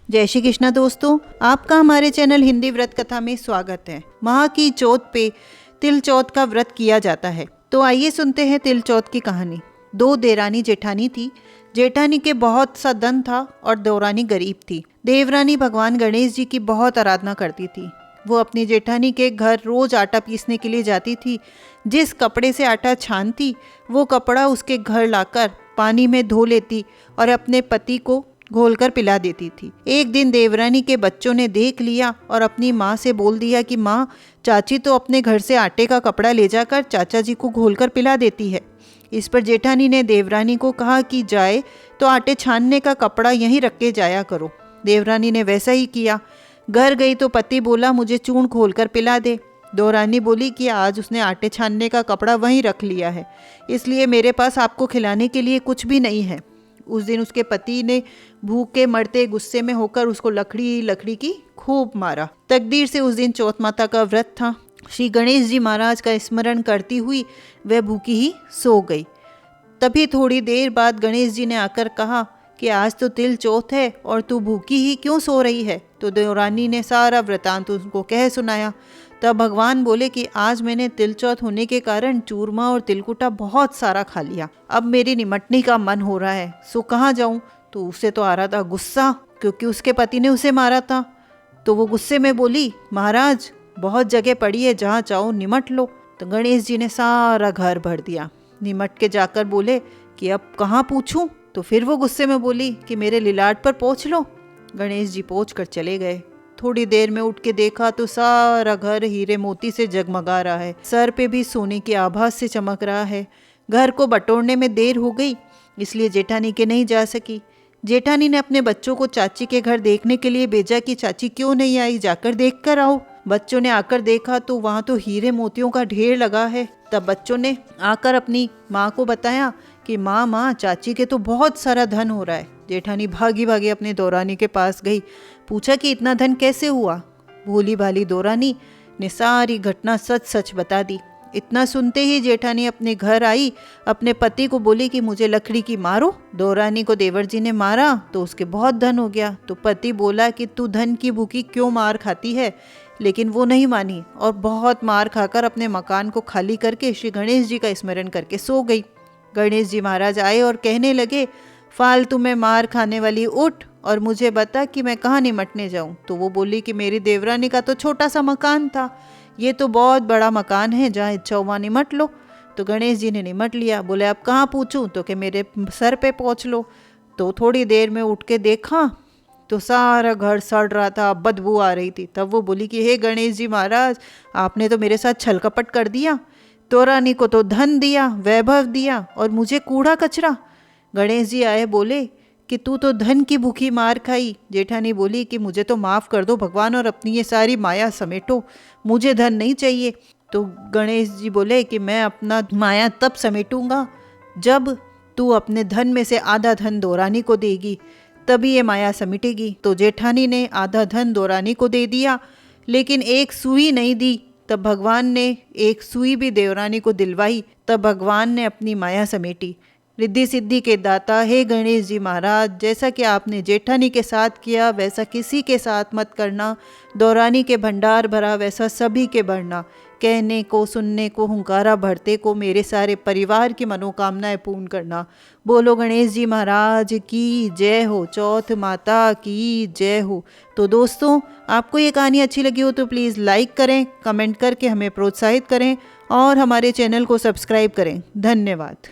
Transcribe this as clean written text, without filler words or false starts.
जय श्री कृष्णा दोस्तों, आपका हमारे चैनल हिंदी व्रत कथा में स्वागत है। माह की चौथ पे तिल चौथ का व्रत किया जाता है। तो आइए सुनते हैं तिल चौथ की कहानी। दो देवरानी जेठानी थी। जेठानी के बहुत सा धन था और देवरानी गरीब थी। देवरानी भगवान गणेश जी की बहुत आराधना करती थी। वो अपनी जेठानी के घर रोज आटा पीसने के लिए जाती थी। जिस कपड़े से आटा छानती वो कपड़ा उसके घर लाकर पानी में धो लेती और अपने पति को घोलकर पिला देती थी। एक दिन देवरानी के बच्चों ने देख लिया और अपनी माँ से बोल दिया कि माँ, चाची तो अपने घर से आटे का कपड़ा ले जाकर चाचा जी को घोलकर पिला देती है। इस पर जेठानी ने देवरानी को कहा कि जाए तो आटे छानने का कपड़ा यहीं रख के जाया करो। देवरानी ने वैसा ही किया। घर गई तो पति बोला, मुझे चूर्ण खोलकर पिला दे। देवरानी बोली कि आज उसने आटे छानने का कपड़ा वहीं रख लिया है, इसलिए मेरे पास आपको खिलाने के लिए कुछ भी नहीं है। उस दिन उसके पति ने भूखे मरते गुस्से में होकर उसको लकड़ी की खूब मारा। तकदीर से उस दिन चौथ माता का व्रत था। श्री गणेश जी महाराज का स्मरण करती हुई वह भूखी ही सो गई। तभी थोड़ी देर बाद गणेश जी ने आकर कहा कि आज तो तिल चौथ है और तू भूखी ही क्यों सो रही है। तो देवरानी ने सारा वृतांत उसको कह सुनाया। तब भगवान बोले कि आज मैंने तिल चौथ होने के कारण चूरमा और तिलकुटा बहुत सारा खा लिया। अब मेरी निमटने का मन हो रहा है, सो कहाँ जाऊं। तो उसे तो आ रहा था गुस्सा, क्योंकि उसके पति ने उसे मारा था। तो वो गुस्से में बोली, महाराज बहुत जगह पड़ी है, जहाँ चाहो निमट लो। तो गणेश जी ने सारा घर भर दिया। निमट के जाकर बोले कि अब कहाँ पूछूं। तो फिर वो गुस्से में बोली कि मेरे लिलाट पर पोंछ लो। गणेश जी पोंछ कर चले गए। थोड़ी देर में उठ के देखा तो सारा घर हीरे मोती से जगमगा रहा है। सर पे भी सोने की आभास से चमक रहा है। घर को बटोरने में देर हो गई, इसलिए जेठानी के नहीं जा सकी। जेठानी ने अपने बच्चों को चाची के घर देखने के लिए भेजा कि चाची क्यों नहीं आई, जाकर देख कर आओ। बच्चों ने आकर देखा तो वहाँ तो हीरे मोतियों का ढेर लगा है। तब बच्चों ने आकर अपनी माँ को बताया कि माँ चाची के तो बहुत सारा धन हो रहा है। जेठानी भागी भागी अपने देवरानी के पास गई, पूछा कि इतना धन कैसे हुआ। भोली भाली देवरानी ने सारी घटना सच सच बता दी। इतना सुनते ही जेठानी अपने घर आई, अपने पति को बोली कि मुझे लकड़ी की मारो। देवरानी को देवर जी ने मारा तो उसके बहुत धन हो गया। तो पति बोला कि तू धन की भूखी क्यों मार खाती है, लेकिन वो नहीं मानी और बहुत मार खाकर अपने मकान को खाली करके श्री गणेश जी का स्मरण करके सो गई। गणेश जी महाराज आए और कहने लगे, फालतू में मार खाने वाली, उठ और मुझे बता कि मैं कहाँ निमटने जाऊं। तो वो बोली कि मेरी देवरानी का तो छोटा सा मकान था, ये तो बहुत बड़ा मकान है, जहाँ इच्छा हो वहाँ निमट लो। तो गणेश जी ने निमट लिया। बोले अब कहाँ पूछूं, तो कि मेरे सर पे पहुँच लो। तो थोड़ी देर में उठ के देखा तो सारा घर सड़ रहा था, बदबू आ रही थी। तब वो बोली कि हे गणेश जी महाराज, आपने तो मेरे साथ छल कपट कर दिया। देवरानी को तो धन दिया, वैभव दिया और मुझे कूड़ा कचरा। गणेश जी आए, बोले कि तू तो धन की भूखी मार खाई। जेठानी बोली कि मुझे तो माफ़ कर दो भगवान और अपनी ये सारी माया समेटो, मुझे धन नहीं चाहिए। तो गणेश जी बोले कि मैं अपना माया तब समेटूंगा जब तू अपने धन में से आधा धन देवरानी को देगी, तभी ये माया समेटेगी। तो जेठानी ने आधा धन देवरानी को दे दिया, लेकिन एक सुई नहीं दी। तब भगवान ने एक सुई भी देवरानी को दिलवाई। तब भगवान ने अपनी माया समेटी। रिद्धि सिद्धि के दाता हे गणेश जी महाराज, जैसा कि आपने जेठानी के साथ किया वैसा किसी के साथ मत करना। देवरानी के भंडार भरा वैसा सभी के भरना। कहने को सुनने को हुंकारा भरते को मेरे सारे परिवार की मनोकामनाएं पूर्ण करना। बोलो गणेश जी महाराज की जय हो, चौथ माता की जय हो। तो दोस्तों, आपको ये कहानी अच्छी लगी हो तो प्लीज़ लाइक करें, कमेंट करके हमें प्रोत्साहित करें और हमारे चैनल को सब्सक्राइब करें। धन्यवाद।